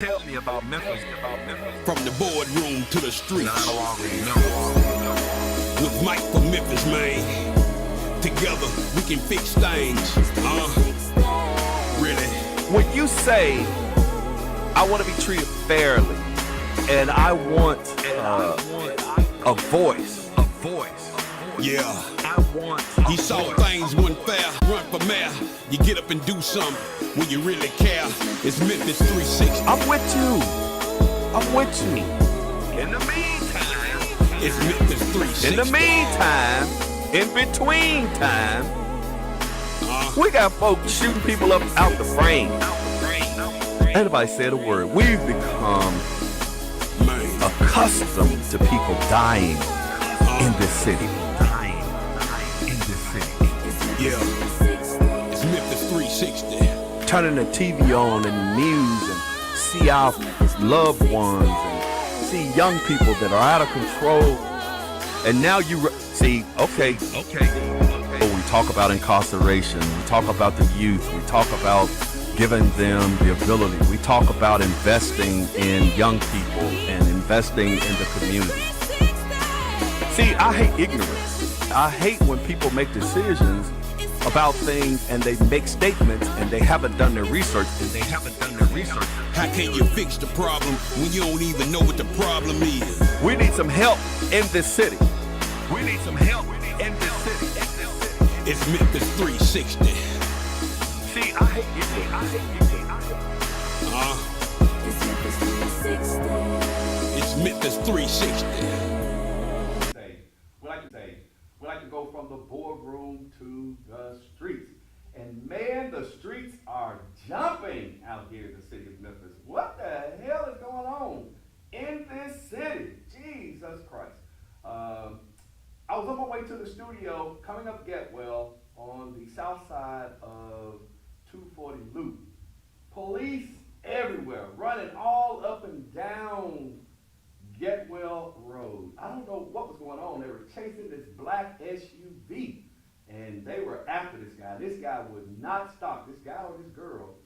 Tell me about Memphis. From the boardroom to the streets. Now I already know. With Mike from Memphis, man. Together we can fix things. Really? When you say, I want to be treated fairly, and I want a voice. Yeah. I want He saw things wasn't fair. Run for mayor. You get up and do something when you really care. It's Memphis 360. I'm with you. In the meantime, It's Memphis 360. in the meantime, in between time, we got folks shooting people up out the frame. Anybody said a word. We've become Man. accustomed to people dying in this city. Yeah. It's Memphis 360. Turning the TV on and the news and see our loved ones and see young people that are out of control. And now see, okay. We talk about incarceration. We talk about the youth. We talk about giving them the ability. We talk about investing in young people and investing in the community. See, I hate ignorance. I hate when people make decisions about things and they make statements and they haven't done their research How can you fix the problem when you don't even know what the problem is? We need some help in this city. It's Memphis 360. See, I hate ignorance. It's Memphis 360. We like to go from the boardroom to the streets. And man, the streets are jumping out here in the city of Memphis. What the hell is going on in this city? Jesus Christ. I was on my way to the studio coming up Getwell on the south side of 240 Loop. Police everywhere, running all up and down Getwell Road. I don't know what was going on. They were chasing this black SUV, and they were after this guy. This guy would not stop. This guy or this girl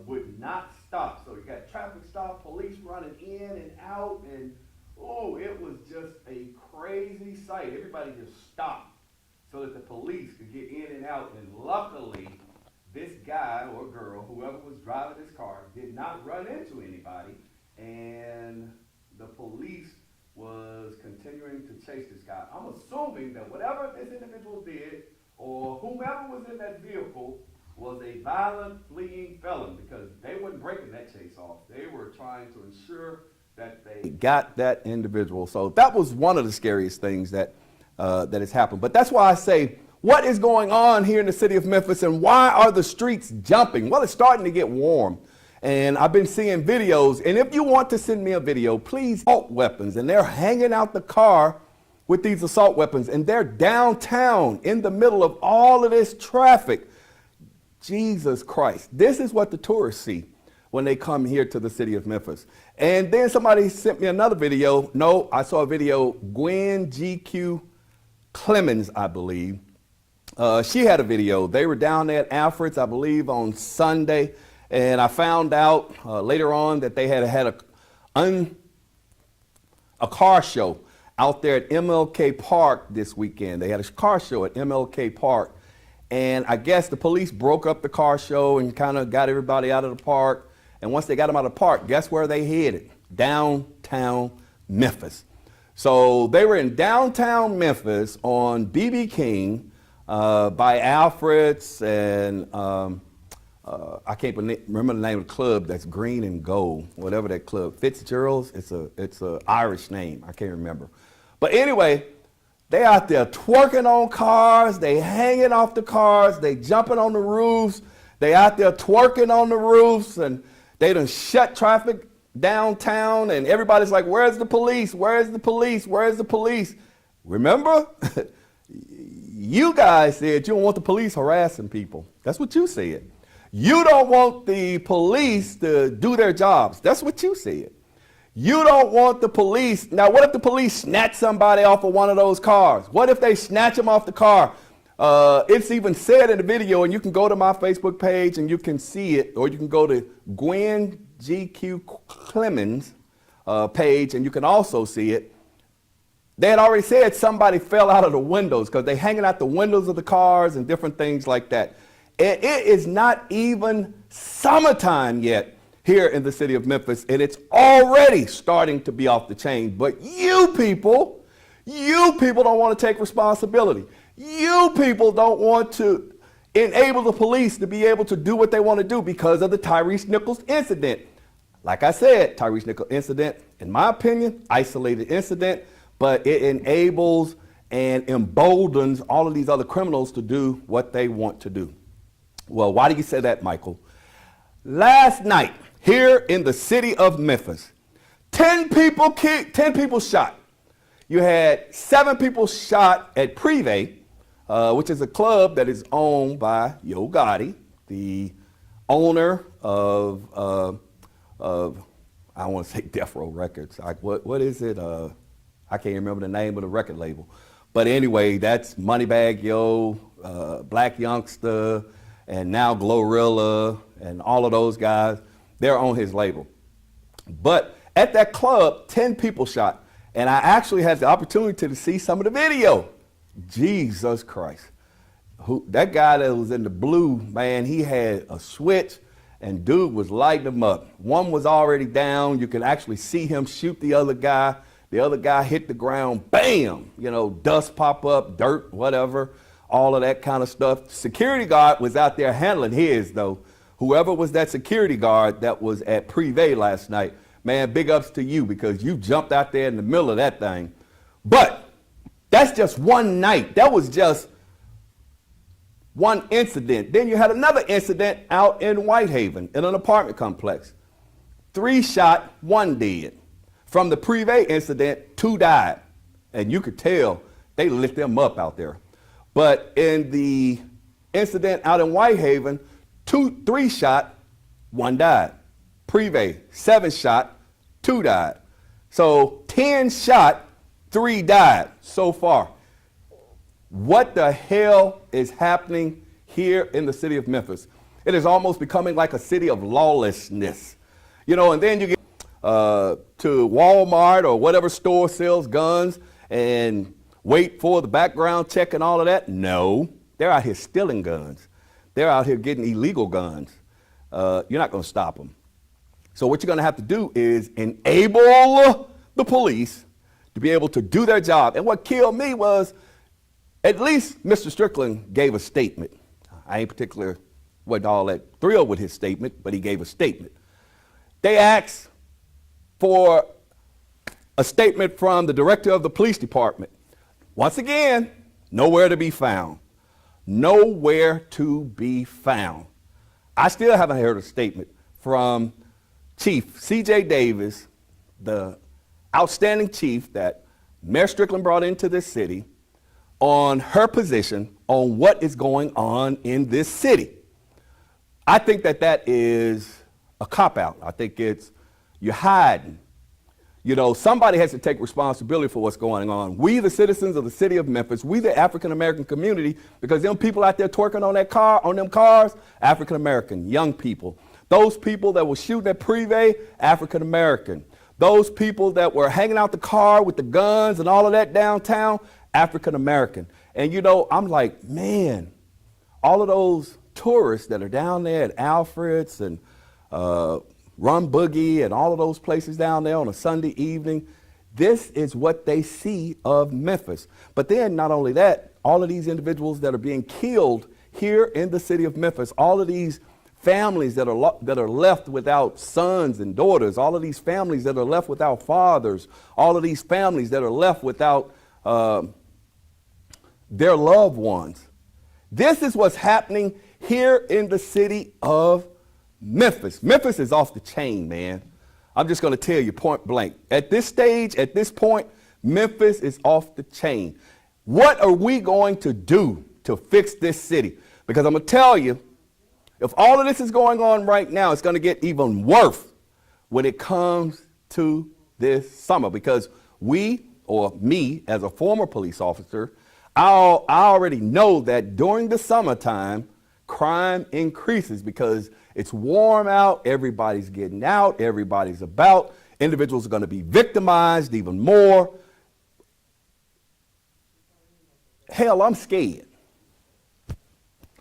would not stop. So you got traffic stop, police running in and out, and oh, it was just a crazy sight. Everybody just stopped so that the police could get in and out, and luckily, this guy or girl, whoever was driving this car, did not run into anybody, and the police was continuing to chase this guy. I'm assuming that whatever this individual did, or whomever was in that vehicle, was a violent fleeing felon, because they weren't breaking that chase off. They were trying to ensure that they got that individual. So that was one of the scariest things that has happened. But that's why I say, what is going on here in the city of Memphis, and why are the streets jumping? Well, it's starting to get warm. And I've been seeing videos, and if you want to send me a video, please, assault weapons, and they're hanging out the car with these assault weapons, and they're downtown in the middle of all of this traffic. Jesus Christ. This is what the tourists see when they come here to the city of Memphis. And then somebody sent me another video. No, I saw a video, Gwen GQ Clemens, I believe. She had a video. They were down there at Alfred's, I believe, on Sunday. And I found out later on that they had a car show out there at MLK Park this weekend. They had a car show at MLK Park. And I guess the police broke up the car show and kind of got everybody out of the park. And once they got them out of the park, guess where they headed? Downtown Memphis. So they were in downtown Memphis on BB King by Alfred's, and I can't remember the name of the club that's green and gold, whatever that club. Fitzgerald's, it's a Irish name, I can't remember. But anyway, they out there twerking on cars, they hanging off the cars, they jumping on the roofs, they out there twerking on the roofs, and they done shut traffic downtown, and everybody's like, where's the police? Where's the police? Where's the police? Remember? You guys said you don't want the police harassing people. That's what you said. You don't want the police to do their jobs. That's what you said. You don't want the police. Now, what if the police snatch somebody off of one of those cars? What if they snatch them off the car? It's even said in the video, and you can go to my Facebook page and you can see it, or you can go to Gwen GQ Clemens page, and you can also see it. They had already said somebody fell out of the windows because they're hanging out the windows of the cars and different things like that. And it is not even summertime yet here in the city of Memphis, and it's already starting to be off the chain. But you people don't want to take responsibility. You people don't want to enable the police to be able to do what they want to do because of the Tyrese Nichols incident. Like I said, Tyrese Nichols incident, in my opinion, isolated incident, but it enables and emboldens all of these other criminals to do what they want to do. Well, why do you say that, Michael? Last night, here in the city of Memphis, 10 people shot. You had 7 people shot at Privé, which is a club that is owned by Yo Gotti, the owner of I don't want to say Death Row Records. What is it? I can't remember the name of the record label. But anyway, that's Moneybagg Yo, Black Youngster, and now Glorilla, and all of those guys. They're on his label. But at that club, 10 people shot. And I actually had the opportunity to see some of the video. Jesus Christ. That guy that was in the blue, man, he had a switch, and dude was lighting them up. One was already down. You could actually see him shoot the other guy. The other guy hit the ground, bam, dust pop up, dirt, whatever, all of that kind of stuff. Security guard was out there handling his, though. Whoever was that security guard that was at Privé last night, man, big ups to you because you jumped out there in the middle of that thing. But that's just one night. That was just one incident. Then you had another incident out in Whitehaven in an apartment complex. 3 shot, 1 dead. From the Privé incident, 2 died. And you could tell they lit them up out there. But in the incident out in Whitehaven, 3 shot, 1 died. Privé, 7 shot, 2 died. So 10 shot, 3 died so far. What the hell is happening here in the city of Memphis? It is almost becoming like a city of lawlessness. And then you get to Walmart or whatever store sells guns and wait for the background check and all of that. No, they're out here stealing guns. They're out here getting illegal guns. You're not going to stop them. So what you're going to have to do is enable the police to be able to do their job. And what killed me was at least Mr. Strickland gave a statement. I ain't particularly wasn't all that thrilled with his statement, but he gave a statement. They asked for a statement from the director of the police department. Once again, nowhere to be found. Nowhere to be found. I still haven't heard a statement from Chief C.J. Davis, the outstanding chief that Mayor Strickland brought into this city, on her position on what is going on in this city. I think that is a cop-out. I think it's you're hiding. Somebody has to take responsibility for what's going on. We, the citizens of the city of Memphis, we, the African-American community, because them people out there twerking on them cars, African-American, young people. Those people that were shooting at Privé, African-American. Those people that were hanging out the car with the guns and all of that downtown, African-American. And I'm like, man, all of those tourists that are down there at Alfred's and Rum Boogie and all of those places down there on a Sunday evening, this is what they see of Memphis. But then not only that, all of these individuals that are being killed here in the city of Memphis, all of these families that are left without sons and daughters, all of these families that are left without fathers, all of these families that are left without their loved ones. This is what's happening here in the city of Memphis. Memphis is off the chain, man. I'm just going to tell you point blank. At this stage, at this point, Memphis is off the chain. What are we going to do to fix this city? Because I'm going to tell you, if all of this is going on right now, it's going to get even worse when it comes to this summer. Because we, or me as a former police officer, I already know that during the summertime, crime increases because It's warm out. Everybody's getting out. Everybody's about. Individuals are going to be victimized even more. Hell, I'm scared.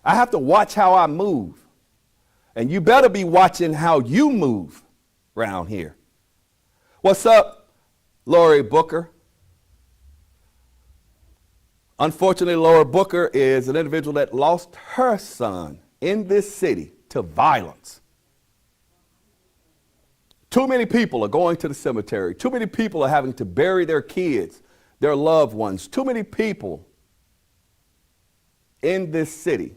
I have to watch how I move. And you better be watching how you move around here. What's up, Lori Booker? Unfortunately, Laura Booker is an individual that lost her son in this city to violence. Too many people are going to the cemetery. Too many people are having to bury their kids, their loved ones. Too many people in this city.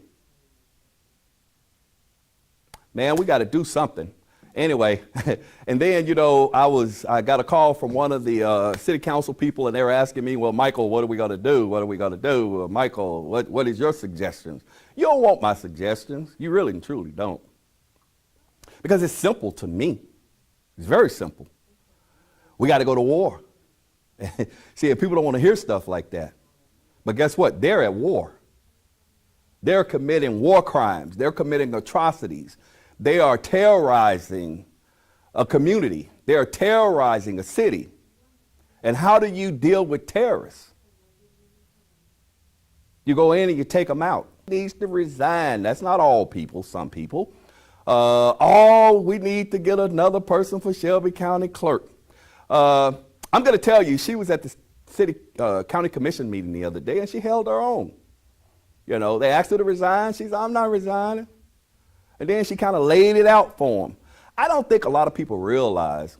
Man, we got to do something. Anyway, and then, you know, I got a call from one of the city council people, and they were asking me, well, Michael, what are we going to do? What are we going to do? Michael, what is your suggestions? You don't want my suggestions. You really and truly don't. Because it's simple to me. It's very simple. We got to go to war. See, people don't want to hear stuff like that. But guess what? They're at war. They're committing war crimes. They're committing atrocities. They are terrorizing a community. They are terrorizing a city. And how do you deal with terrorists? You go in and you take them out. Needs to resign. That's not all people, some people. We need to get another person for Shelby County Clerk. I'm going to tell you, she was at the city county commission meeting the other day, and she held her own. You know, they asked her to resign. She said, I'm not resigning. And then she kind of laid it out for them. I don't think a lot of people realize,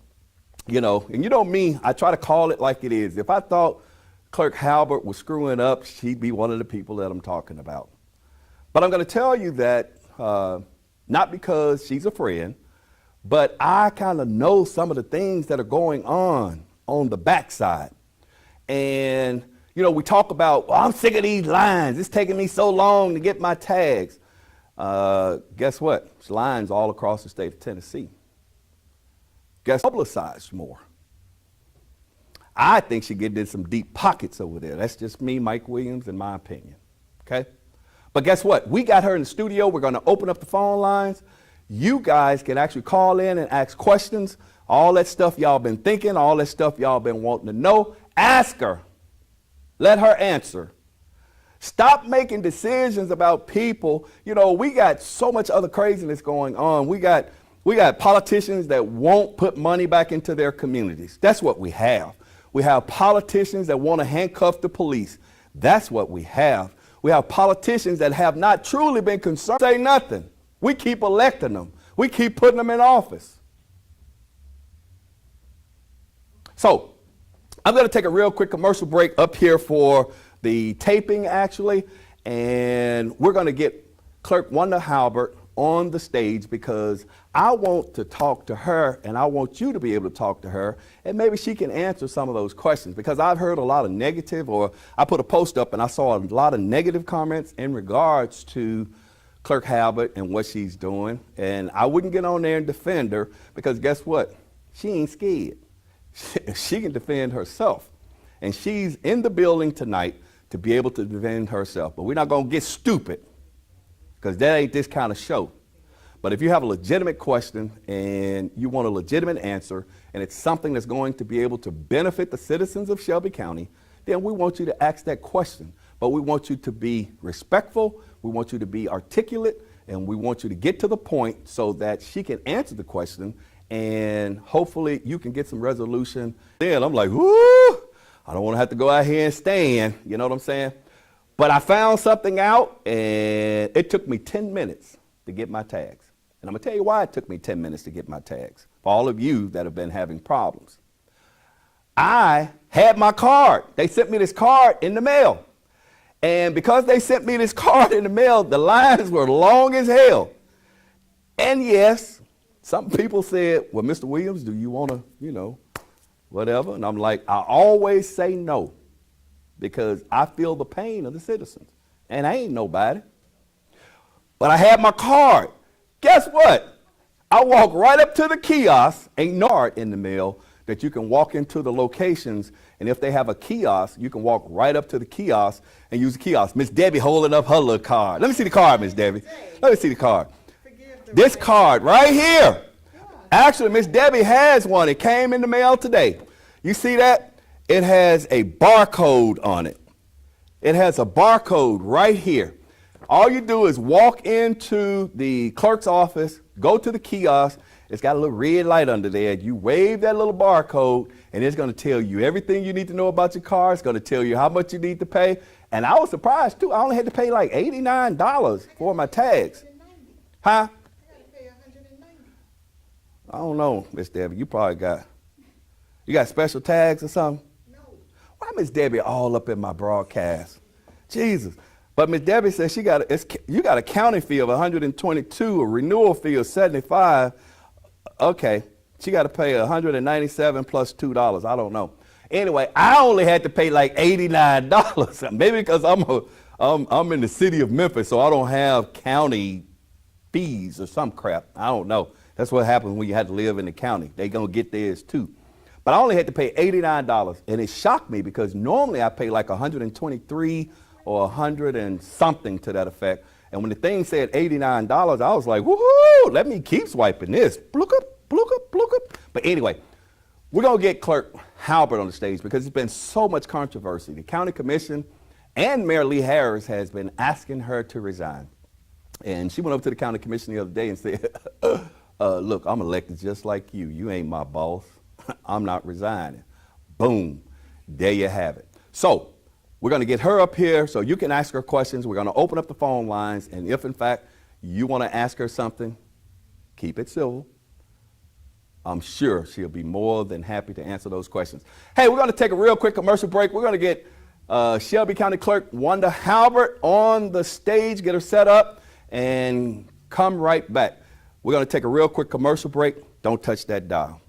you know, and you know me, I try to call it like it is. If I thought Clerk Halbert was screwing up, she'd be one of the people that I'm talking about. But I'm going to tell you that not because she's a friend, but I kind of know some of the things that are going on the backside. And, you know, we talk about, well, I'm sick of these lines. It's taking me so long to get my tags. Guess what? There's lines all across the state of Tennessee. Guess publicized more. I think she get in some deep pockets over there. That's just me, Mike Williams, in my opinion. Okay? But guess what? We got her in the studio. We're going to open up the phone lines. You guys can actually call in and ask questions. All that stuff y'all been thinking, all that stuff y'all been wanting to know. Ask her. Let her answer. Stop making decisions about people. You know, we got so much other craziness going on. We got politicians that won't put money back into their communities. That's what we have. We have politicians that want to handcuff the police. That's what we have. We have politicians that have not truly been concerned. Say nothing. We keep electing them. We keep putting them in office. So I'm going to take a real quick commercial break up here for the taping, actually, and we're going to get Clerk Wanda Halbert on the stage because I want to talk to her, and I want you to be able to talk to her, and maybe she can answer some of those questions, because I've heard a lot of negative, or I put a post up and I saw a lot of negative comments in regards to Clerk Halbert and what she's doing, and I wouldn't get on there and defend her, because guess what? She ain't scared. She can defend herself, and she's in the building tonight to be able to defend herself. But we're not going to get stupid, because that ain't this kind of show. But if you have a legitimate question and you want a legitimate answer, and it's something that's going to be able to benefit the citizens of Shelby County, then we want you to ask that question. But we want you to be respectful, we want you to be articulate, and we want you to get to the point so that she can answer the question, and hopefully you can get some resolution. Then I'm like, whoo! I don't want to have to go out here and stand, you know what I'm saying? But I found something out, and it took me 10 minutes to get my tags. And I'm going to tell you why it took me 10 minutes to get my tags, for all of you that have been having problems. I had my card. They sent me this card in the mail. And because they sent me this card in the mail, the lines were long as hell. And yes, some people said, well, Mr. Williams, do you want to, you know, whatever? And I'm like, I always say no, because I feel the pain of the citizens, and I ain't nobody. But I had my card. Guess what? I walk right up to the kiosk. Ain't no card in the mail that you can walk into the locations, and if they have a kiosk, you can walk right up to the kiosk and use the kiosk. Miss Debbie holding up her little card. Let me see the card, Miss Debbie. Let me see the card. This card right here. Actually, Miss Debbie has one. It came in the mail today. You see that? It has a barcode on it. It has a barcode right here. All you do is walk into the clerk's office, go to the kiosk. It's got a little red light under there. You wave that little barcode, and it's going to tell you everything you need to know about your car. It's going to tell you how much you need to pay. And I was surprised, too. I only had to pay like $89 for my tags. Huh? I don't know, Miss Debbie. You got special tags or something? No. Why Miss Debbie all up in my broadcast? Jesus. But Miss Debbie says you got a county fee of $122, a renewal fee of $75. Okay. She got to pay $197 plus $2. I don't know. Anyway, I only had to pay like $89. Maybe because I'm in the city of Memphis, so I don't have county fees or some crap. I don't know. That's what happens when you have to live in the county. They're going to get theirs too. But I only had to pay $89. And it shocked me because normally I pay like $123 or $100 and something to that effect. And when the thing said $89, I was like, woohoo, let me keep swiping this. Blook up, blook up, blook up. But anyway, we're going to get Clerk Halbert on the stage because there's been so much controversy. The county commission and Mayor Lee Harris has been asking her to resign. And she went up to the county commission the other day and said, look, I'm elected just like you. You ain't my boss. I'm not resigning. Boom. There you have it. So we're going to get her up here so you can ask her questions. We're going to open up the phone lines. And if, in fact, you want to ask her something, keep it civil. I'm sure she'll be more than happy to answer those questions. Hey, we're going to take a real quick commercial break. We're going to get Shelby County Clerk Wanda Halbert on the stage, get her set up, and come right back. We're going to take a real quick commercial break. Don't touch that dial.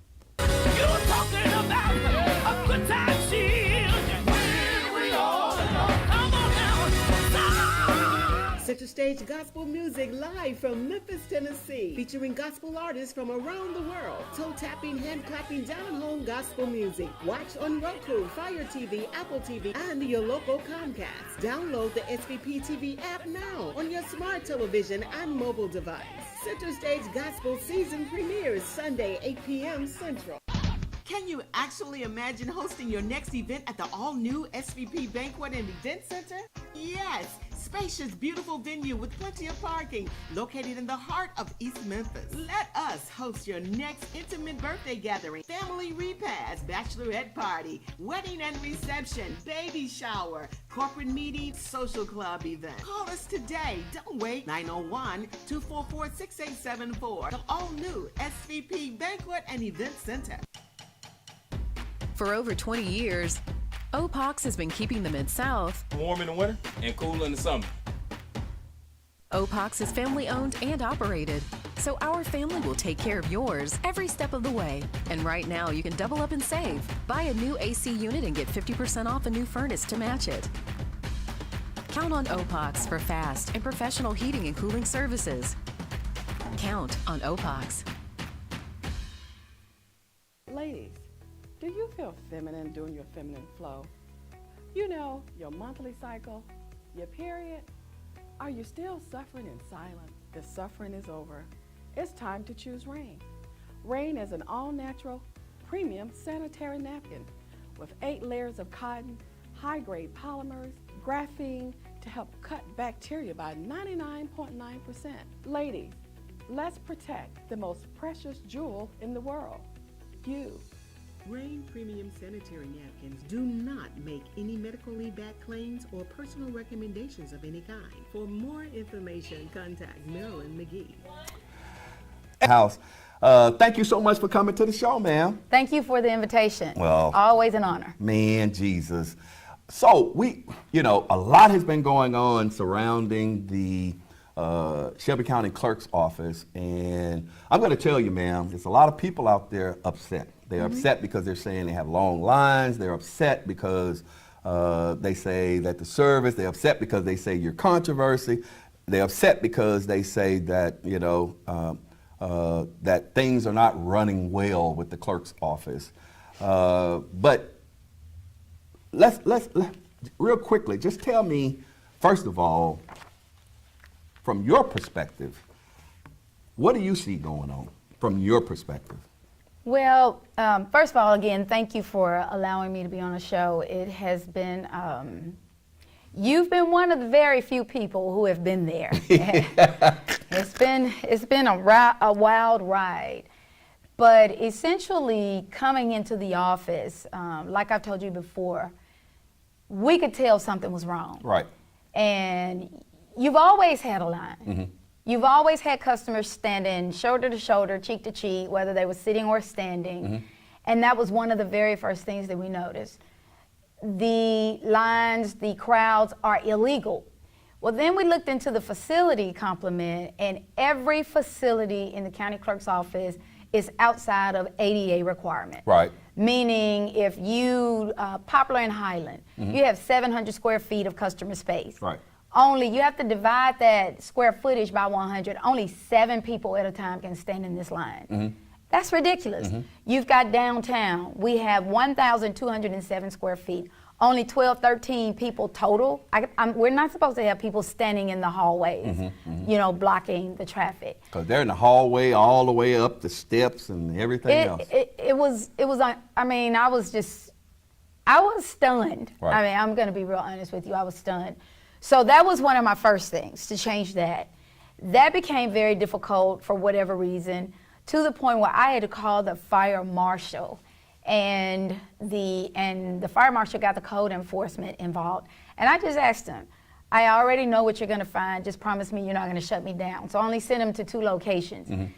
Center Stage Gospel Music live from Memphis, Tennessee, featuring gospel artists from around the world. Toe-tapping, hand-clapping, down-home gospel music. Watch on Roku, Fire TV, Apple TV, and your local Comcast. Download the SVP TV app now on your smart television and mobile device. Center Stage Gospel season premieres Sunday, 8 p.m. Central. Can you actually imagine hosting your next event at the all-new SVP Banquet and Event Center? Yes, spacious, beautiful venue with plenty of parking, located in the heart of East Memphis. Let us host your next intimate birthday gathering, family repast, bachelorette party, wedding and reception, baby shower, corporate meeting, social club event. Call us today. Don't wait. 901-244-6874. The all-new SVP Banquet and Event Center. For over 20 years, OPOX has been keeping the Mid-South warm in the winter and cool in the summer. OPOX is family-owned and operated, so our family will take care of yours every step of the way. And right now, you can double up and save. Buy a new AC unit and get 50% off a new furnace to match it. Count on OPOX for fast and professional heating and cooling services. Count on OPOX. Ladies, do you feel feminine during your feminine flow? You know, your monthly cycle, your period? Are you still suffering in silence? The suffering is over. It's time to choose Rain. Rain is an all-natural, premium sanitary napkin with 8 layers of cotton, high-grade polymers, graphene to help cut bacteria by 99.9%. Ladies, let's protect the most precious jewel in the world, you. Rain Premium Sanitary Napkins do not make any medically backed claims or personal recommendations of any kind. For more information, contact Marilyn McGee. House. Thank you so much for coming to the show, ma'am. Thank you for the invitation. Well, always an honor. Man, Jesus. So a lot has been going on surrounding the Shelby County Clerk's office, and I'm going to tell you, ma'am, there's a lot of people out there upset. They're upset because they're saying they have long lines. They're upset because they say that the service. They're upset because they say you're controversy. They're upset because they say that that things are not running well with the clerk's office. But let's real quickly just tell me, first of all, from your perspective, What do you see going on from your perspective? Well, first of all, again, thank you for allowing me to be on the show. It has been, you've been one of the very few people who have been there. It's been a wild ride. But essentially, coming into the office, like I've told you before, we could tell something was wrong. Right. And you've always had a line. Mm-hmm. You've always had customers standing shoulder to shoulder, cheek to cheek, whether they were sitting or standing. Mm-hmm. And that was one of the very first things that we noticed. The lines, the crowds are illegal. Well, then we looked into the facility complement, and every facility in the county clerk's office is outside of ADA requirement. Right. Meaning if you, Poplar and Highland, you have 700 square feet of customer space. Right. Only, you have to divide that square footage by 100. Only 7 people at a time can stand in this line. That's ridiculous. You've got downtown. We have 1,207 square feet. Only 12, 13 people total. We're not supposed to have people standing in the hallways, you know, blocking the traffic. Because they're in the hallway all the way up the steps and everything else. It was, I mean, I was stunned. Right. I mean, I'm going to be real honest with you. I was stunned. So that was one of my first things, to change that. That became very difficult for whatever reason, to the point where I had to call the fire marshal. And the fire marshal got the code enforcement involved. And I just asked him, I already know what you're going to find. Just promise me you're not going to shut me down. So I only sent him to 2 locations.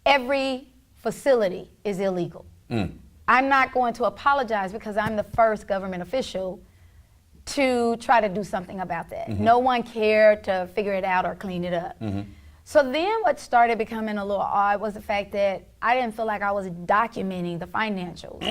Every facility is illegal. I'm not going to apologize because I'm the first government official to try to do something about that. No one cared to figure it out or clean it up. So then what started becoming a little odd was the fact that I didn't feel like I was documenting the financials.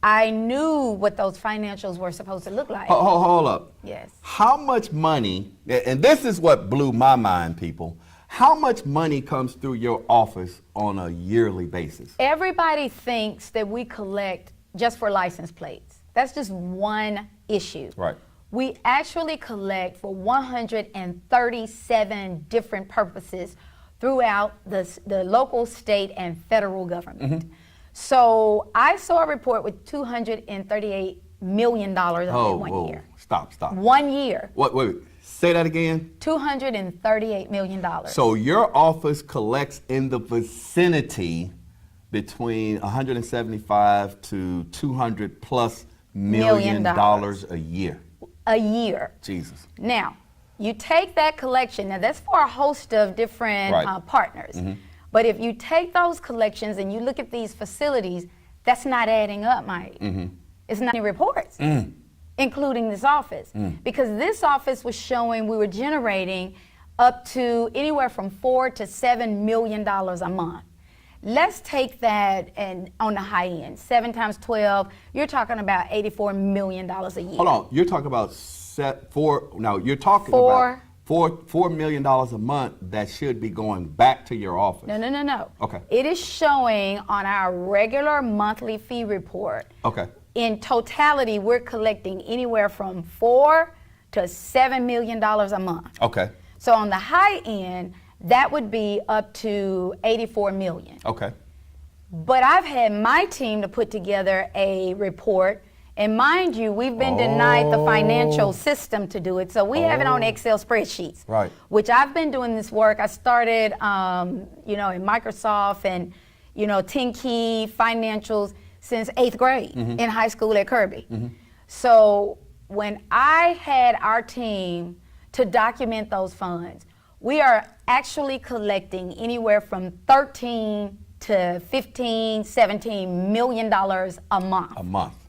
I knew what those financials were supposed to look like. Hold up. Yes. How much money, and this is what blew my mind, people, how much money comes through your office on a yearly basis? Everybody thinks that we collect just for license plates. That's just one issue. Right. We actually collect for 137 different purposes throughout the local, state, and federal government. So I saw a report with $238 million on it one year. Stop. 1 year. Wait, say that again. $238 million. So your office collects in the vicinity between 175 to 200 plus million dollars a year. A year. Jesus. Now, you take that collection, now that's for a host of different partners. But if you take those collections and you look at these facilities, that's not adding up, Mike. It's not any reports, including this office. Because this office was showing we were generating up to anywhere from $4 to $7 million a month. Let's take that and on the high end, 7 times 12, you're talking about $84 million a year. Hold on, you're talking about $4 million a month that should be going back to your office. No. Okay. It is showing on our regular monthly fee report. Okay. In totality, we're collecting anywhere from $4 to $7 million a month. Okay. So on the high end, that would be up to $84 million. Okay. But I've had my team to put together a report, and mind you, we've been denied the financial system to do it, so we have it on Excel spreadsheets. Right. Which I've been doing this work. I started, you know, in Microsoft and, you know, 10-key financials since 8th grade in high school at Kirby. So when I had our team to document those funds, we are actually collecting anywhere from 13 to 15, 17 million dollars a month. A month.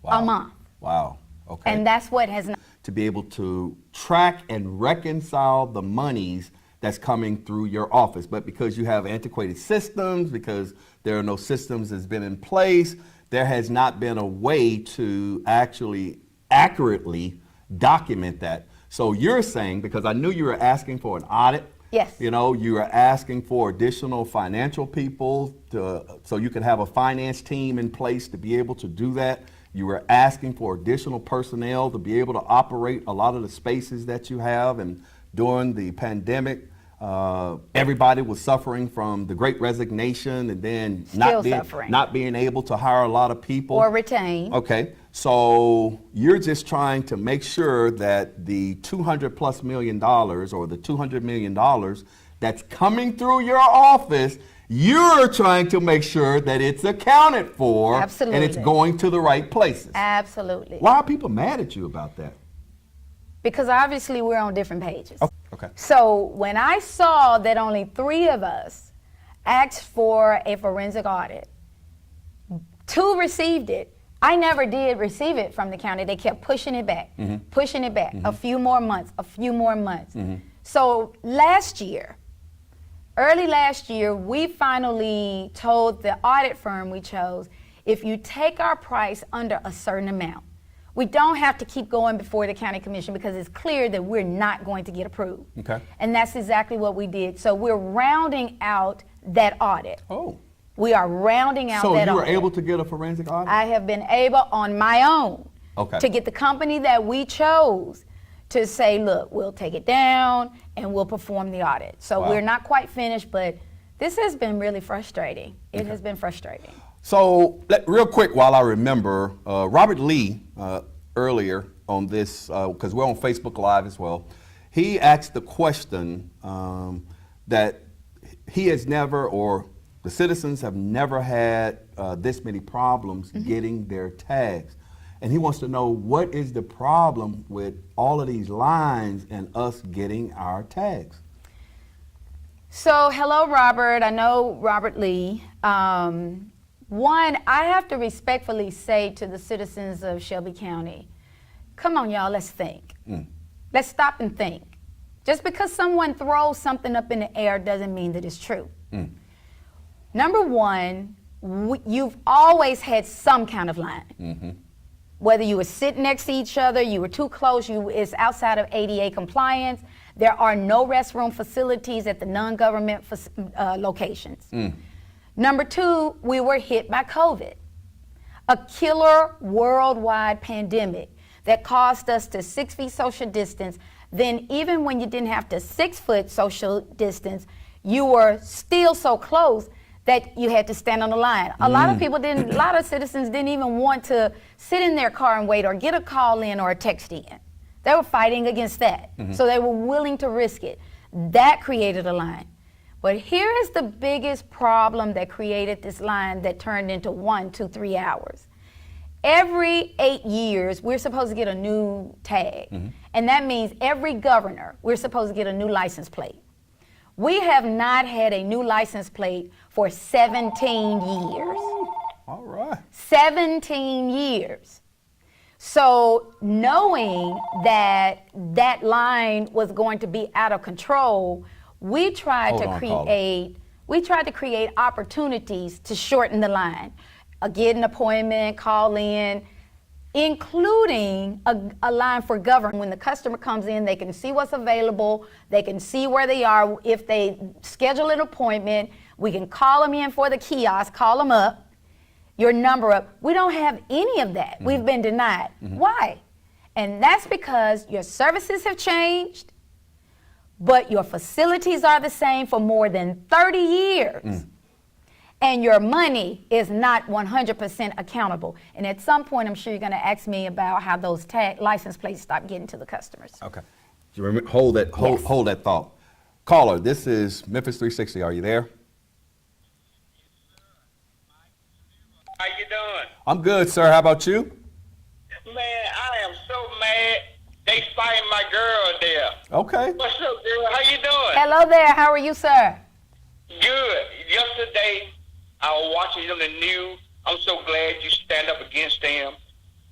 Wow. A month. Wow. Okay. And that's what has not. To be able to track and reconcile the monies that's coming through your office. But because you have antiquated systems, because there are no systems that's been in place, there has not been a way to actually accurately document that. So you're saying, because I knew you were asking for an audit. Yes. You know, you are asking for additional financial people so you can have a finance team in place to be able to do that. You were asking for additional personnel to be able to operate a lot of the spaces that you have. And during the pandemic, everybody was suffering from the Great Resignation, and then Suffering. not being able to hire a lot of people. Or retain. Okay, so you're just trying to make sure that the $200+ million or the $200 million that's coming through your office, you're trying to make sure that it's accounted for. Absolutely. And it's going to the right places. Absolutely. Why are people mad at you about that? Because obviously we're on different pages. Okay. So when I saw that only 3 of us asked for a forensic audit, 2 received it. I never did receive it from the county. They kept pushing it back, pushing it back, a few more months, a few more months. So early last year, we finally told the audit firm we chose, if you take our price under a certain amount, we don't have to keep going before the county commission because it's clear that we're not going to get approved. Okay. And that's exactly what we did. So we're rounding out that audit. Oh. We are rounding out that audit. So you were able to get a forensic audit? I have been able on my own to get the company that we chose to say, look, we'll take it down and we'll perform the audit. So we're not quite finished, but this has been really frustrating. It has been frustrating. So, real quick, while I remember, Robert Lee, earlier on this, because we're on Facebook Live as well, he asked the question that he has never, or the citizens have never had this many problems getting their tags. And he wants to know, what is the problem with all of these lines and us getting our tags? So, hello, Robert. I know Robert Lee. One, I have to respectfully say to the citizens of Shelby County, come on, y'all, let's think. Let's stop and think. Just because someone throws something up in the air doesn't mean that it's true. Number one, you've always had some kind of line. Whether you were sitting next to each other, you were too close, it's outside of ADA compliance. There are no restroom facilities at the non-government locations. Number two, we were hit by COVID, a killer worldwide pandemic that caused us to 6 feet social distance. Then even when you didn't have to 6 foot social distance, you were still so close that you had to stand on the line. A lot of citizens didn't even want to sit in their car and wait or get a call in or a text in. They were fighting against that. So they were willing to risk it. That created a line. But here is the biggest problem that created this line that turned into 1, 2, 3 hours. Every 8 years, we're supposed to get a new tag. And that means every governor, we're supposed to get a new license plate. We have not had a new license plate for 17 years. All right. 17 years. So knowing that that line was going to be out of control, we tried to create opportunities to shorten the line. Get an appointment, call in, including a line for government. When the customer comes in, they can see what's available, they can see where they are. If they schedule an appointment, we can call them in for the kiosk, call them up, your number up. We don't have any of that. We've been denied. Why? And that's because your services have changed, but your facilities are the same for more than 30 years. And your money is not 100% accountable. And at some point, I'm sure you're going to ask me about how those license plates stop getting to the customers. Okay. Hold that thought. Caller, this is Memphis 360. Are you there? How you doing? I'm good, sir. How about you? Man, I am so mad. They fighting my girl there. Okay. What's up, girl? How you doing? Hello there. How are you, sir? Good. Yesterday, I was watching on the news. I'm so glad you stand up against them.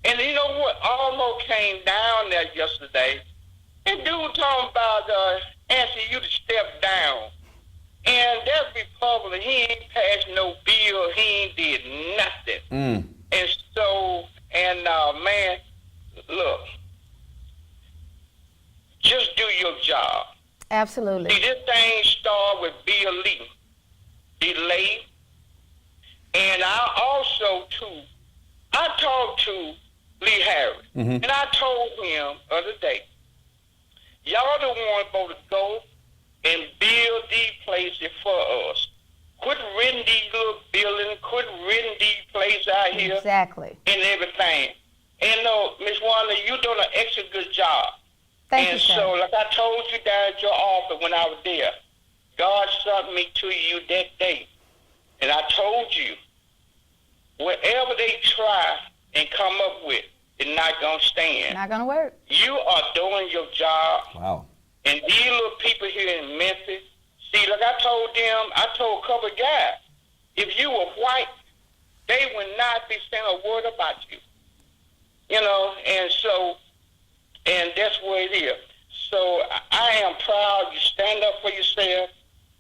And you know what? Almost came down there yesterday. And dude talking about asking you to step down. And that Republican, he ain't passed no bill. He ain't did nothing. And so, man, look, just do your job. Absolutely. See, this thing started with Bill Lee, delay. And I also, too, I talked to Lee Harris, and I told him the other day, y'all the one supposed to go and build these places for us. Quit renting these little buildings, quit renting these places out here. Exactly. And everything. And Ms. Wanda, you're doing an extra good job. Thank you, and sir. so, like I told you down at your office when I was there, God sent me to you that day. And I told you, whatever they try and come up with, it's not going to stand. Not going to work. You are doing your job. Wow. And these little people here in Memphis, see, like I told a couple of guys, if you were white, they would not be saying a word about you. You know, and that's what it is. So I am proud you stand up for yourself.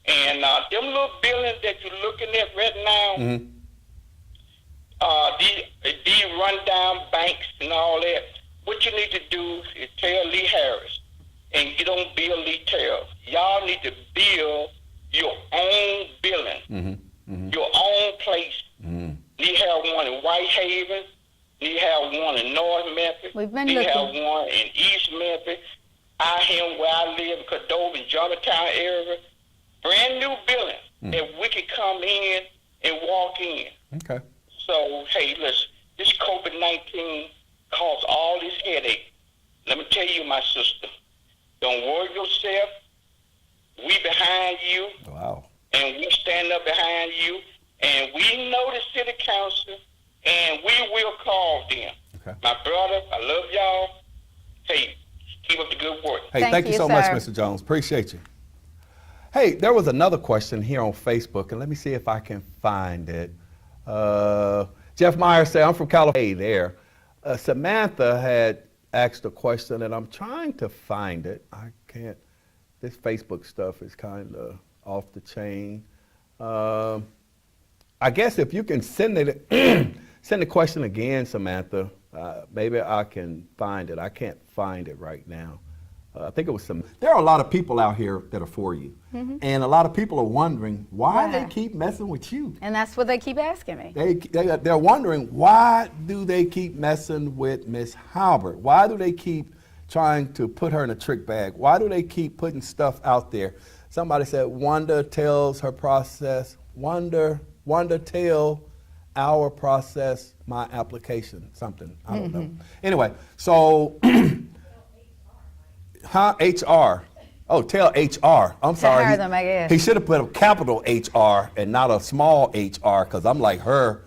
And them little buildings that you're looking at right now, these rundown banks and all that, what you need to do is tell Lee Harris, and you don't build Lee Terrell. Y'all need to build your own building, your own place. You have one in Whitehaven. You have one in North Memphis. We've been you have looking. one in East Memphis. Out here where I live, Cordova and Germantown area. Brand new building that we can come in and walk in. Okay. So, hey, listen, this COVID-19 caused all this headache. Let me tell you, my sister, don't worry yourself. We behind you. Wow. And we stand up behind you. And we know the city council, and we will call them. Okay. My brother, I love y'all. Hey, keep up the good work. Hey, Thank thank you you, so much, sir. Mr. Jones. Appreciate you. Hey, there was another question here on Facebook, and let me see if I can find it. Jeff Meyer said, I'm from California. Hey there. Samantha had asked a question, and I'm trying to find it. I can't. This Facebook stuff is kind of off the chain. I guess if you can send it, send the question again, Samantha, maybe I can find it. I can't find it right now. I think it was there are a lot of people out here that are for you. And a lot of people are wondering why they keep messing with you. And that's what they keep asking me. They're wondering, why do they keep messing with Miss Halbert? Why do they keep trying to put her in a trick bag? Why do they keep putting stuff out there? Somebody said, Wanda tells her process, Wanda tell our process my application, something, I don't know. Anyway, so, HR. Oh, tell HR. I'm sorry. hire them, I guess. He should have put a capital HR and not a small HR, because I'm like her,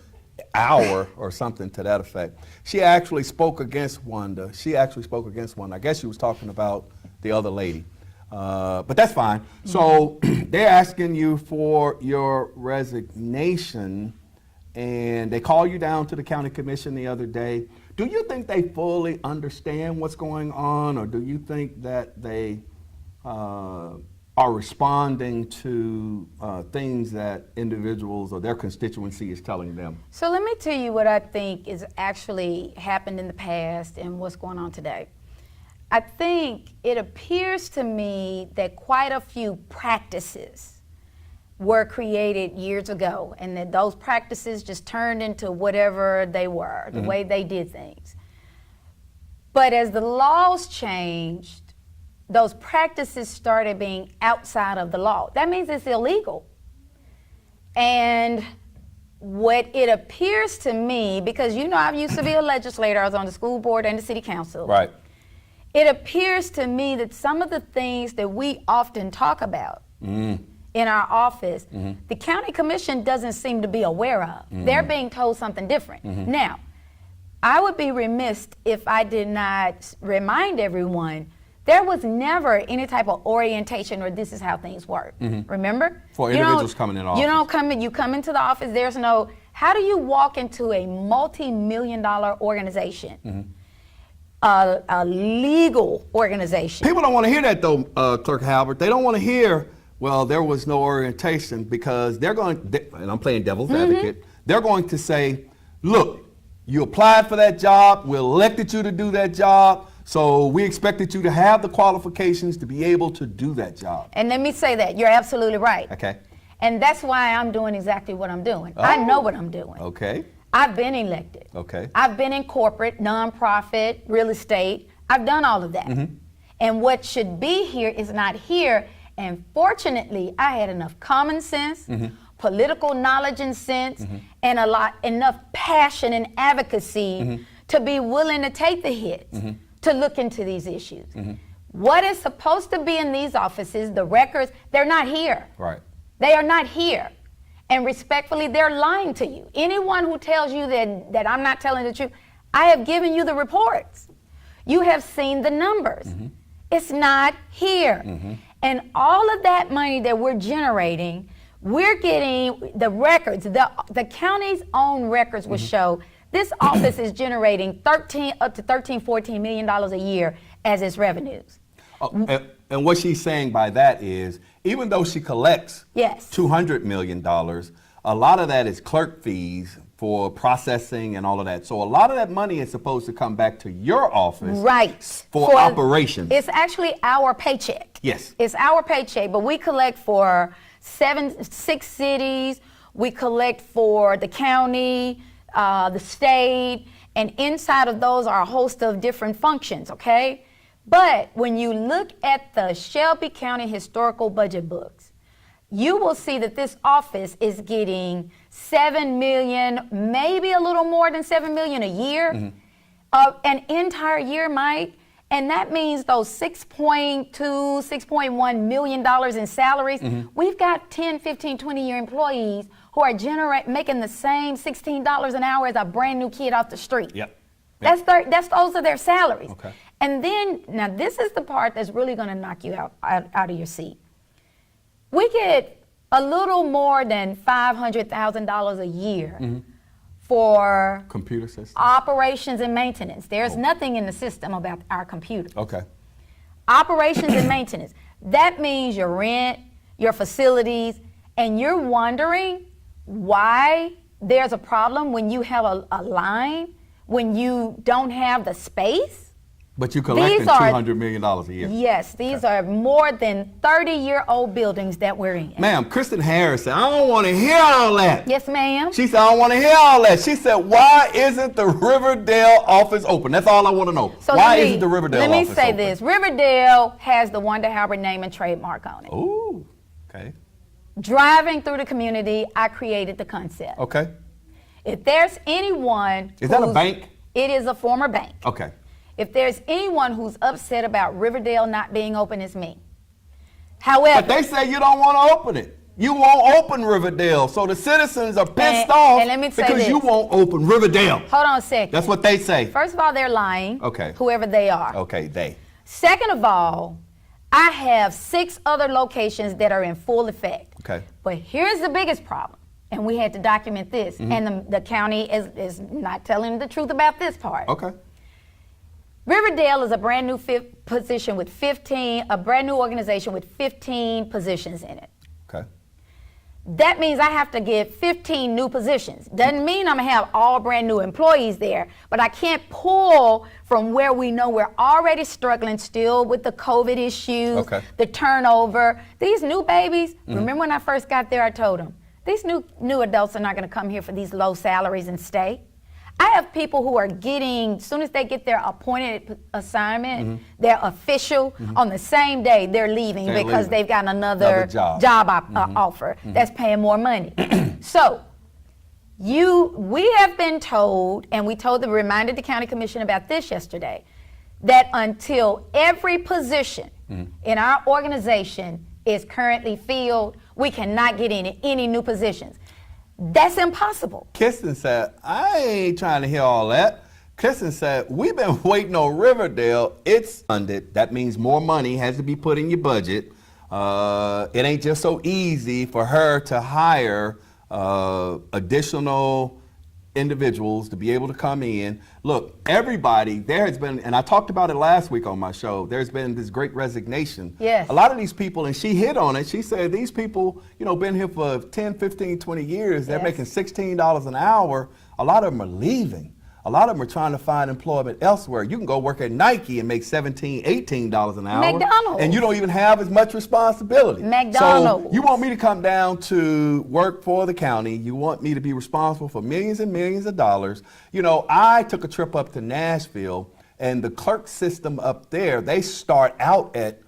our, or something to that effect. She actually spoke against Wanda. I guess she was talking about the other lady. But that's fine. So they're asking you for your resignation, and they called you down to the county commission the other day. Do you think they fully understand what's going on, or do you think that they are responding to things that individuals or their constituency is telling them? So let me tell you what I think is actually happened in the past and what's going on today. I think it appears to me that quite a few practices were created years ago, and that those practices just turned into whatever they were, the way they did things. But as the laws changed, those practices started being outside of the law. That means it's illegal. And what it appears to me, because you know I used to be a legislator, I was on the school board and the city council. Right. It appears to me that some of the things that we often talk about in our office, the county commission doesn't seem to be aware of. They're being told something different. Now, I would be remiss if I did not remind everyone there was never any type of orientation or this is how things work. Remember? For individuals coming in office. You come into the office, there's no, how do you walk into a multi-million-dollar organization? A legal organization. People don't want to hear that though, Clerk Halbert. They don't want to hear, well, there was no orientation, because they're going, and I'm playing devil's advocate, they're going to say, look, you applied for that job, we elected you to do that job, so we expected you to have the qualifications to be able to do that job. And let me say that, you're absolutely right. Okay. And that's why I'm doing exactly what I'm doing. I know what I'm doing. Okay. I've been elected. Okay. I've been in corporate, nonprofit, real estate. I've done all of that. And what should be here is not here. And fortunately, I had enough common sense, political knowledge and sense, and enough passion and advocacy to be willing to take the hits, to look into these issues. What is supposed to be in these offices, the records, they're not here. Right. They are not here. And respectfully, they're lying to you. Anyone who tells you that I'm not telling the truth, I have given you the reports. You have seen the numbers. It's not here. And all of that money that we're generating, we're getting the records. The county's own records will show this office is generating up to $13-14 million a year as its revenues. And what she's saying by that is, even though she collects $200 million, a lot of that is clerk fees for processing and all of that. So a lot of that money is supposed to come back to your office for operations. It's actually our paycheck. Yes. It's our paycheck, but we collect for 6 cities. We collect for the county, the state, and inside of those are a host of different functions, okay? But when you look at the Shelby County historical budget books, you will see that this office is getting $7 million, maybe a little more than $7 million a year, an entire year, Mike. And that means those $6.1 million in salaries. We've got 10, 15, 20-year employees who are making the same $16 an hour as a brand new kid off the street. Those are their salaries. Okay. And then, now this is the part that's really going to knock you out of your seat. We get a little more than $500,000 a year for computer systems, operations and maintenance. There's nothing in the system about our computers. Okay. Operations and maintenance. That means your rent, your facilities, and you're wondering why there's a problem when you have a line, when you don't have the space. But you collecting $200 million a year. Yes, these are more than 30-year-old buildings that we're in. Ma'am, Kristen Harris said, I don't want to hear all that. Yes, ma'am. She said, I don't want to hear all that. She said, why isn't the Riverdale office open? That's all I want to know. So why isn't the Riverdale office open? Let me say this. Riverdale has the Wanda Halbert name and trademark on it. Ooh, okay. Driving through the community, I created the concept. Okay. If there's anyone... Is that a bank? It is a former bank. Okay. If there's anyone who's upset about Riverdale not being open, it's me. However... But they say you don't want to open it. You won't open Riverdale. So the citizens are pissed off and let me say because this. You won't open Riverdale. Hold on a second. That's what they say. First of all, they're lying. Okay. Whoever they are. Okay, they. Second of all, I have 6 other locations that are in full effect. Okay. But here's the biggest problem. And we had to document this. And the county is not telling the truth about this part. Okay. Riverdale is a brand new position with a brand new organization with 15 positions in it. Okay. That means I have to get 15 new positions. Doesn't mean I'm gonna have all brand new employees there, but I can't pull from where we know we're already struggling still with the COVID issues, the turnover. These new babies, remember when I first got there, I told them, these new adults are not gonna come here for these low salaries and stay. I have people who are getting, as soon as they get their appointed assignment, their official, on the same day they're leaving because they've got another job offer that's paying more money. So we have been told, and we reminded the county commission about this yesterday, that until every position in our organization is currently filled, we cannot get any new positions. That's impossible. Kristen said, I ain't trying to hear all that. Kristen said, we've been waiting on Riverdale. It's funded. That means more money has to be put in your budget. It ain't just so easy for her to hire additional individuals to be able to come in. Look, everybody, there has been, and I talked about it last week on my show, there's been this great resignation. Yes. A lot of these people, and she hit on it, she said these people, been here for 10, 15, 20 years, they're making $16 an hour. A lot of them are leaving. A lot of them are trying to find employment elsewhere. You can go work at Nike and make $17, $18 an hour. McDonald's. And you don't even have as much responsibility. McDonald's. So you want me to come down to work for the county. You want me to be responsible for millions and millions of dollars. I took a trip up to Nashville, and the clerk system up there, they start out at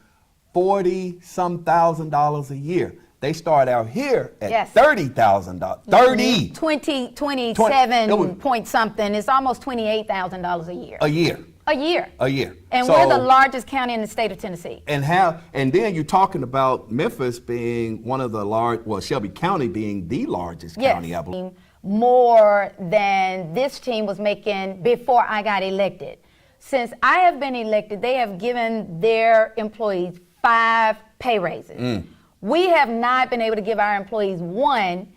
40-some thousand dollars a year. They start out here at Yes. $30,000. 30 27 point something. It's almost $28,000 a year. a year. A year. A year. And So- we're the largest county in the state of Tennessee. And then you're talking about Memphis being one of the Shelby County being the largest county, I believe. More than this team was making before I got elected. Since I have been elected, they have given their employees 5 pay raises. We have not been able to give our employees 1,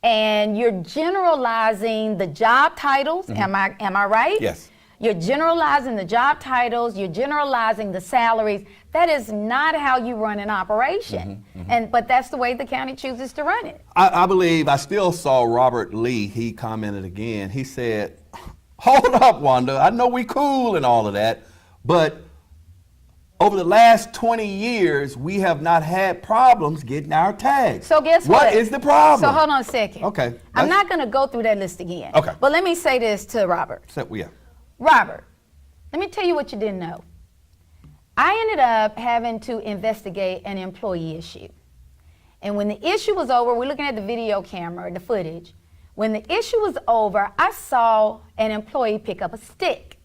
and you're generalizing the job titles. Am I right? Yes. You're generalizing the job titles, you're generalizing the salaries. That is not how you run an operation. But that's the way the county chooses to run it. I believe I still saw Robert Lee. He commented again. He said, hold up, Wanda. I know we cool and all of that, but over the last 20 years, we have not had problems getting our tags. So guess what? What is the problem? So hold on a second. Okay. I'm not going to go through that list again. Okay. But let me say this to Robert. Yeah. Robert, let me tell you what you didn't know. I ended up having to investigate an employee issue. And when the issue was over, we're looking at the video camera, the footage. When the issue was over, I saw an employee pick up a stick.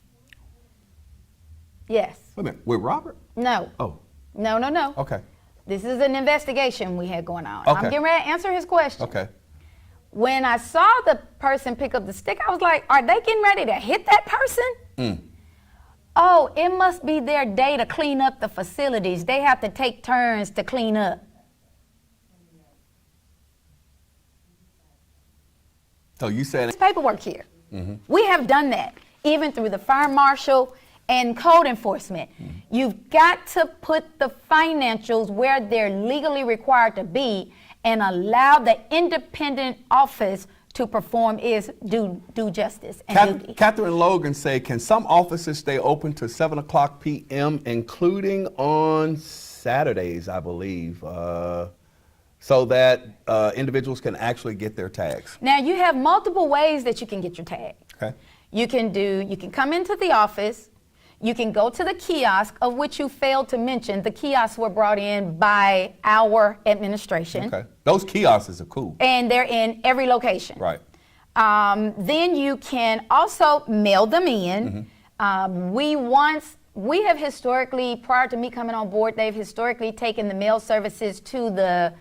Yes. Wait a minute. With Robert? No. Oh. No. Okay. This is an investigation we had going on. Okay. I'm getting ready to answer his question. Okay. When I saw the person pick up the stick, I was like, are they getting ready to hit that person? Oh, it must be their day to clean up the facilities. They have to take turns to clean up. So you said There's paperwork here. We have done that, even through the fire marshal and code enforcement. You've got to put the financials where they're legally required to be and allow the independent office to perform its due justice and duty. Catherine Logan say, can some offices stay open to 7 o'clock p.m., including on Saturdays, I believe, so that individuals can actually get their tags? Now, you have multiple ways that you can get your tag. Okay. You can come into the office. You can go to the kiosk, of which you failed to mention. The kiosks were brought in by our administration. Okay. Those kiosks are cool. And they're in every location. Right. Then you can also mail them in. We have historically, prior to me coming on board, they've historically taken the mail services to the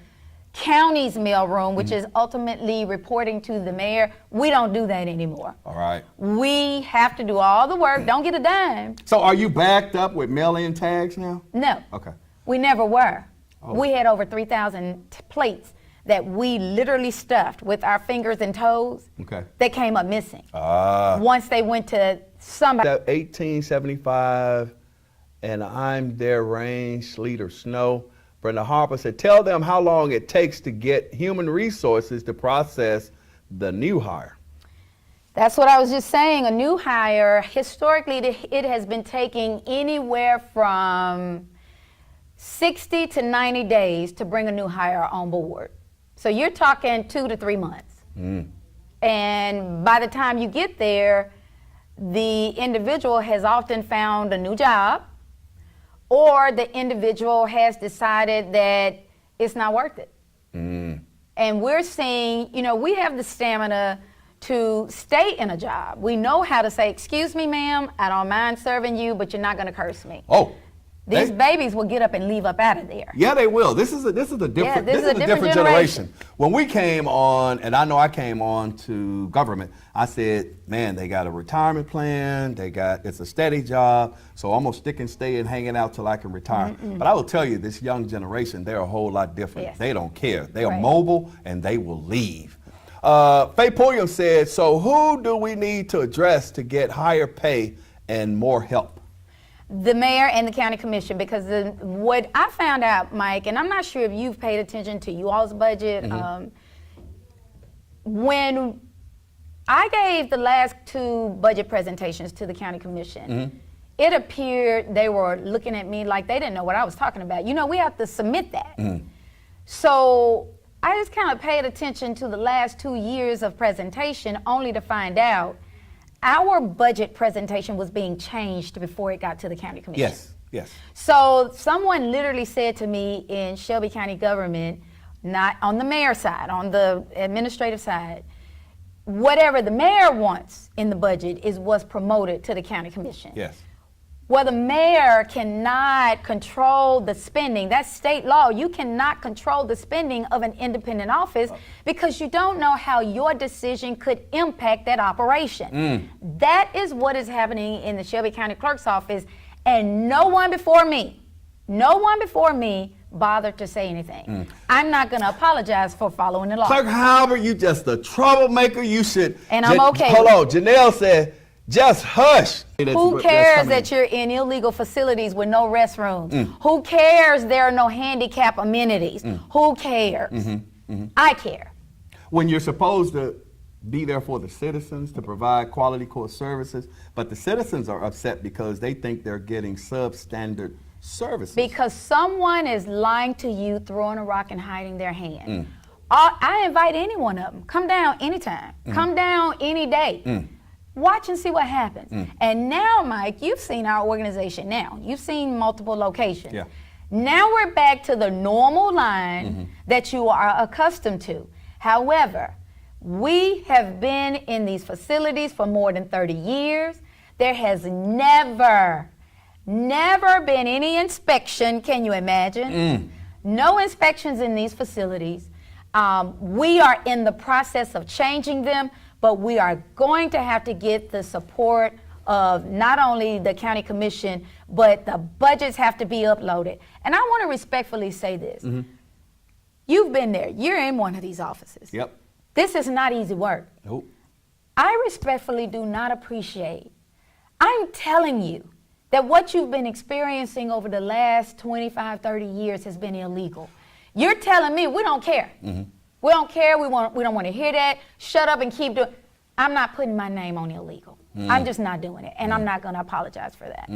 county's mailroom, which is ultimately reporting to the mayor. We don't do that anymore. All right. We have to do all the work, don't get a dime. So are you backed up with mail-in tags now? No. Okay. We never were. Oh. We had over 3,000 plates that we literally stuffed with our fingers and toes. Okay. That came up missing. Once they went to somebody. 1875, and I'm there, rain, sleet, or snow. Brenda Harper said, tell them how long it takes to get human resources to process the new hire. That's what I was just saying. A new hire, historically, it has been taking anywhere from 60 to 90 days to bring a new hire on board. So you're talking 2 to 3 months. And by the time you get there, the individual has often found a new job, or the individual has decided that it's not worth it. And we're seeing, we have the stamina to stay in a job. We know how to say, excuse me, ma'am, I don't mind serving you, but you're not going to curse me. Oh. These babies will get up and leave up out of there. Yeah, they will. This is a different generation. When we came on, and I know I came on to government, I said, man, they got a retirement plan. It's a steady job. So I'm gonna stick and stay and hanging out till I can retire. But I will tell you, this young generation, they're a whole lot different. Yes. They don't care. They are mobile and they will leave. Faye Pulliam said, so who do we need to address to get higher pay and more help? The mayor and the county commission, because what I found out, Mike, and I'm not sure if you've paid attention to you all's budget, when I gave the last 2 budget presentations to the county commission, it appeared they were looking at me like they didn't know what I was talking about. We have to submit that. So I just kind of paid attention to the last 2 years of presentation, only to find out our budget presentation was being changed before it got to the county commission. Yes. Yes. So someone literally said to me in Shelby County government, not on the mayor's side, on the administrative side, whatever the mayor wants in the budget is what's promoted to the county commission. Yes. Well, the mayor cannot control the spending. That's state law. You cannot control the spending of an independent office because you don't know how your decision could impact that operation. That is what is happening in the Shelby County Clerk's office, and no one before me bothered to say anything. I'm not going to apologize for following the law. Clerk Halbert, you just a troublemaker. You should. And I'm okay Hold with on. Janelle said, just hush. Who cares that you're in illegal facilities with no restrooms? Who cares there are no handicap amenities? Who cares? I care. When you're supposed to be there for the citizens to provide quality core services, but the citizens are upset because they think they're getting substandard services. Because someone is lying to you, throwing a rock and hiding their hand. I invite any one of them. Come down anytime. Come down any day. Watch and see what happens. And now, Mike, you've seen our organization now. You've seen multiple locations. Yeah. Now we're back to the normal line that you are accustomed to. However, we have been in these facilities for more than 30 years. There has never been any inspection. Can you imagine? No inspections in these facilities. We are in the process of changing them, but we are going to have to get the support of not only the county commission, but the budgets have to be uploaded. And I want to respectfully say this. You've been there. You're in one of these offices. Yep. This is not easy work. Nope. I respectfully do not appreciate. I'm telling you that what you've been experiencing over the last 25, 30 years has been illegal. You're telling me we don't care. We don't care. We don't want to hear that. Shut up and keep doing. I'm not putting my name on illegal. I'm just not doing it, and I'm not going to apologize for that.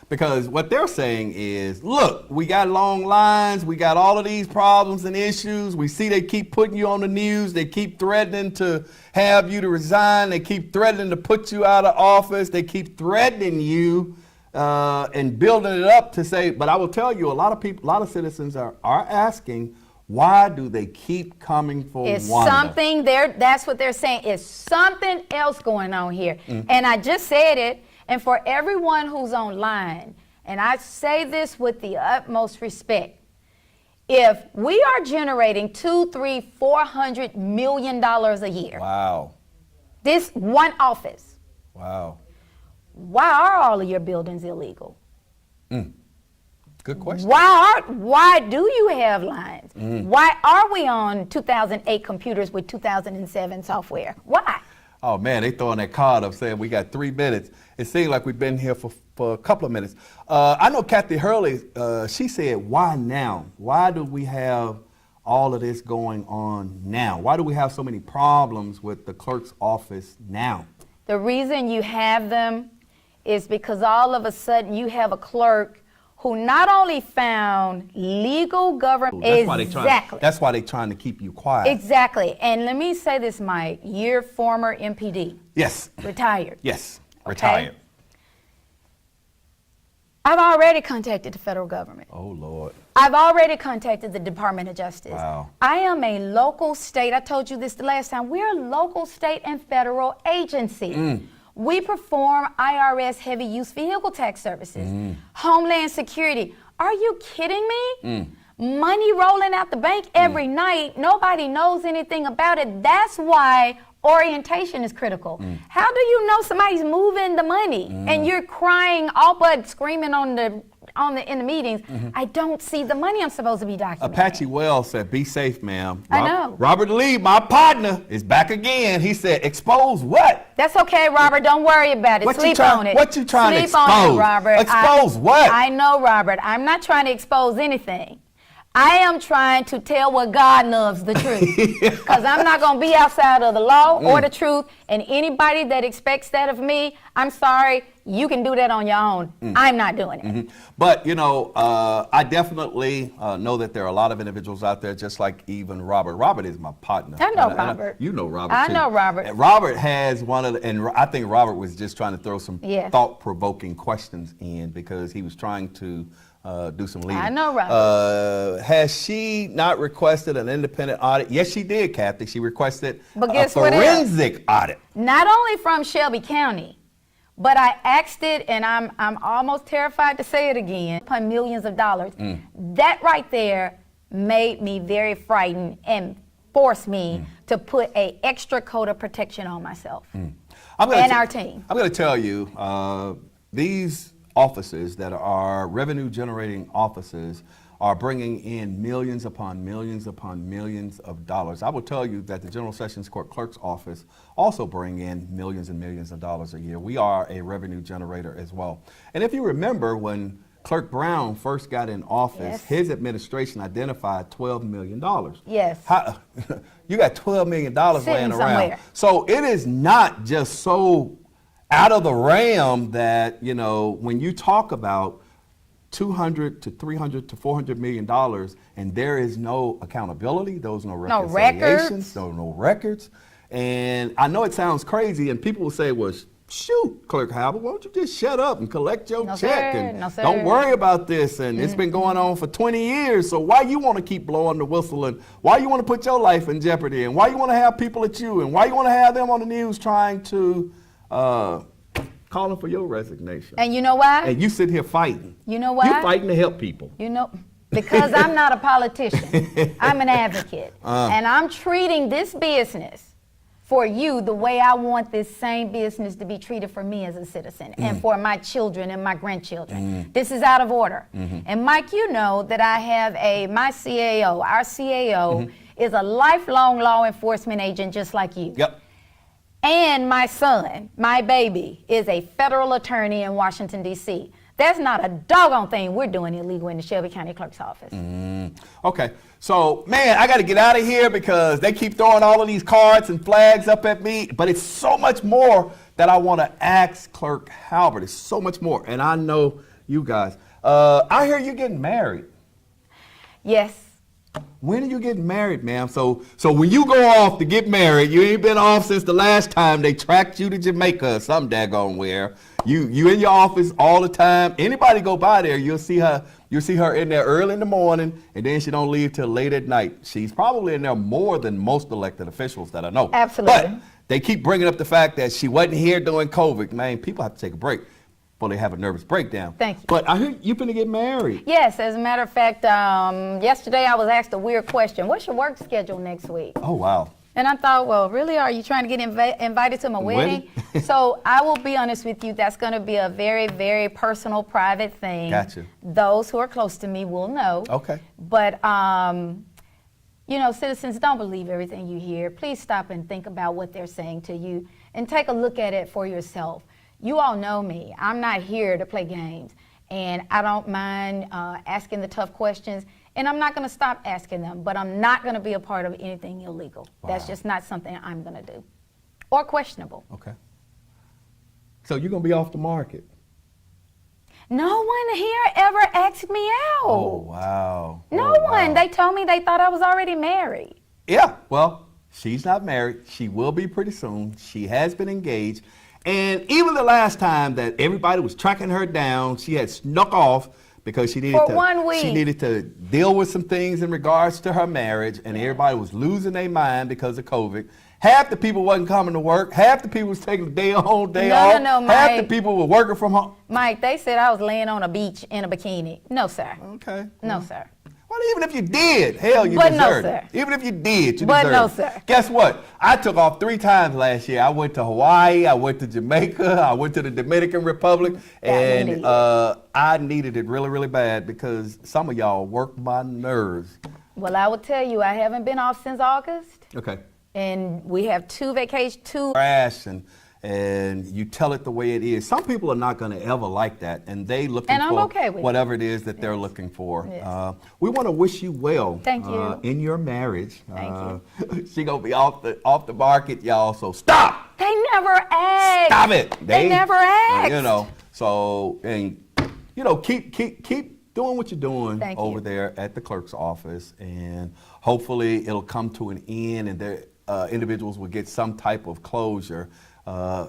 Because what they're saying is, look, we got long lines. We got all of these problems and issues. We see they keep putting you on the news. They keep threatening to have you to resign. They keep threatening to put you out of office. They keep threatening you and building it up to say, but I will tell you, a lot of people, a lot of citizens are asking, why do they keep coming for It's Wanda? something there. That's what they're saying. It's something else going on here. And I just said it. And for everyone who's online, and I say this with the utmost respect, if we are generating $200, $300, $400 million a year, Wow. this one office, Wow. why are all of your buildings illegal? Good question. Why do you have lines? Why are we on 2008 computers with 2007 software? Why? Oh man, they throwing that card up saying we got 3 minutes. It seems like we've been here for a couple of minutes. I know Kathy Hurley, she said, why now? Why do we have all of this going on now? Why do we have so many problems with the clerk's office now? The reason you have them is because all of a sudden you have a clerk who not only found legal government. That's why they're trying to keep you quiet. Exactly. And let me say this, Mike. You're former MPD. Yes. Retired. Yes. Okay? Retired. I've already contacted the federal government. Oh Lord. I've already contacted the Department of Justice. Wow. I am a local state. I told you this the last time. We're a local, state, and federal agency. We perform IRS heavy use vehicle tax services, Homeland Security. Are you kidding me? Money rolling out the bank every night. Nobody knows anything about it. That's why orientation is critical. How do you know somebody's moving the money and you're crying all but screaming in the meetings? I don't see the money I'm supposed to be documenting. Apache Wells said, be safe, ma'am. I know. Robert Lee, my partner, is back again. He said, expose what? That's okay, Robert. Don't worry about it. Sleep on it. What you trying to expose? expose? On it, Robert. Expose what? I know, Robert. I'm not trying to expose anything. I am trying to tell what God loves, the truth. Because I'm not going to be outside of the law or the truth. And anybody that expects that of me, I'm sorry, you can do that on your own. I'm not doing it. But, you know, I definitely know that there are a lot of individuals out there, just like even Robert. Robert is my partner. I know Robert. You know Robert, I too. know Robert. And Robert has one of the, and I think Robert was just trying to throw some Yes. thought-provoking questions in because he was trying to do some leading. I know Robert. Has she not requested an independent audit? Yes, she did, Kathy. She requested But a guess what else? forensic audit. Not only from Shelby County, but I asked it, and I'm almost terrified to say it again, upon millions of dollars. That right there made me very frightened and forced me to put an extra coat of protection on myself and our team. I'm going to tell you, these offices that are revenue generating offices are bringing in millions upon millions upon millions of dollars. I will tell you that the General Sessions Court Clerk's office also bring in millions and millions of dollars a year. We are a revenue generator as well. And if you remember when Clerk Brown first got in office, his administration identified $12 million. Yes. You got $12 million laying around. Somewhere. So it is not just so out of the realm that, you know, when you talk about $200 to $300 to $400 million and there is no accountability, there's no reconciliations, no records. And I know it sounds crazy and people will say, well, shoot, Clerk Halbert, why don't you just shut up and collect your check and don't worry about this, and it's been going on for 20 years, so why you want to keep blowing the whistle, and why you want to put your life in jeopardy, and why you want to have people at you, and why you want to have them on the news trying to calling for your resignation. And you know why? And you sit here fighting. You know why? You're fighting to help people. You know, because I'm not a politician. I'm an advocate. And I'm treating this business for you the way I want this same business to be treated for me as a citizen and for my children and my grandchildren. This is out of order. And Mike, you know that I have my CAO, our CAO is a lifelong law enforcement agent just like you. Yep. And my son, my baby, is a federal attorney in Washington, D.C. There's not a doggone thing we're doing illegal in the Shelby County Clerk's office. Okay, so man, I got to get out of here because they keep throwing all of these cards and flags up at me, but it's so much more that I want to ask Clerk Halbert. It's so much more, and I know you guys. I hear you getting married. Yes. When are you getting married, ma'am? So when you go off to get married, you ain't been off since the last time they tracked you to Jamaica or some daggone where. You in your office all the time. Anybody go by there, you'll see her in there early in the morning, and then she don't leave till late at night. She's probably in there more than most elected officials that I know. Absolutely. But they keep bringing up the fact that she wasn't here during COVID. Man, people have to take a break before they have a nervous breakdown. Thank you. But I hear you finna get married. Yes, as a matter of fact, yesterday I was asked a weird question. What's your work schedule next week? Oh, wow. And I thought, well, really, are you trying to get invited to my wedding? So I will be honest with you, that's going to be a very, very personal, private thing. Gotcha. Those who are close to me will know. Okay. But, you know, citizens, don't believe everything you hear. Please stop and think about what they're saying to you and take a look at it for yourself. You all know me. I'm not here to play games. And I don't mind asking the tough questions. And I'm not going to stop asking them, but I'm not going to be a part of anything illegal. Wow. That's just not something I'm going to do. Or questionable. Okay. So you're going to be off the market? No one here ever asked me out. Oh, wow. No one. They told me they thought I was already married. Yeah, well, she's not married. She will be pretty soon. She has been engaged. And even the last time that everybody was tracking her down, she had snuck off because she needed to deal with some things in regards to her marriage, and everybody was losing their mind because of COVID. Half the people wasn't coming to work. Half the people was taking the day on, day off. No, Mike. Half the people were working from home. Mike, they said I was laying on a beach in a bikini. No, sir. Okay. No, sir. Well, even if you did, hell, you deserve it. Even if you did, you deserve it. No, sir. Guess what? I took off 3 times last year. I went to Hawaii, I went to Jamaica, I went to the Dominican Republic, and I needed it really, really bad because some of y'all work my nerves. Well, I will tell you, I haven't been off since August. Okay. And we have 2 vacations, 2. Crash and and you tell it the way it is. Some people are not going to ever like that, and they looking And I'm for okay with whatever it is that they're looking for. Yes. We want to wish you well. Thank you. In your marriage. Thank you. She gonna be off the market, y'all. So stop. They never asked. Stop it. They never asked. You know. So and keep doing what you're doing Thank over you. there at the clerk's office, and hopefully it'll come to an end, and their individuals will get some type of closure.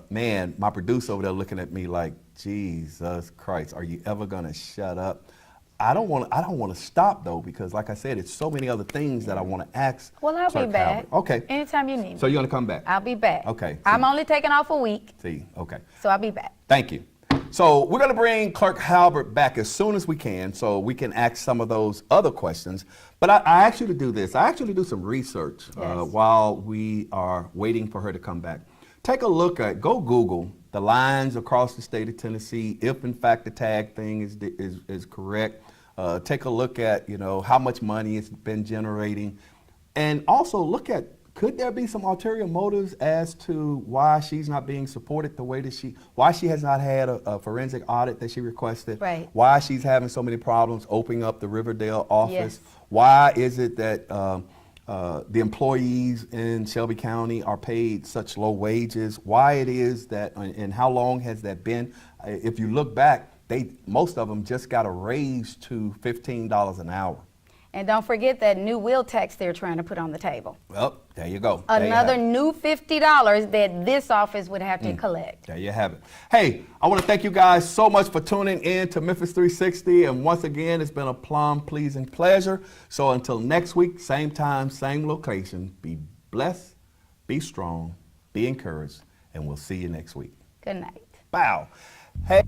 Man, my producer over there looking at me like, Jesus Christ, are you ever gonna shut up? I don't want to stop though, because like I said, it's so many other things that I want to ask. Well, I'll be Clerk back. Halbert. Okay. Anytime you need me. So you're gonna come back? I'll be back. Okay. I'm only taking off a week. See, okay. So I'll be back. Thank you. So we're going to bring Clerk Halbert back as soon as we can so we can ask some of those other questions. But I asked you to do this. I actually do some research while we are waiting for her to come back. Take a look at, go Google the lines across the state of Tennessee, if in fact the tag thing is correct. Take a look at, how much money it's been generating. And also look at, could there be some ulterior motives as to why she's not being supported the way that why she has not had a forensic audit that she requested, right? Why she's having so many problems opening up the Riverdale office, yes. Why is it that the employees in Shelby County are paid such low wages, why it is that, and how long has that been? If you look back, most of them just got a raise to $15 an hour. And don't forget that new wheel tax they're trying to put on the table. Well, there you go. Another new $50 that this office would have to collect. There you have it. Hey, I want to thank you guys so much for tuning in to Memphis 360. And once again, it's been a plum-pleasing pleasure. So until next week, same time, same location, be blessed, be strong, be encouraged, and we'll see you next week. Good night. Bow. Hey.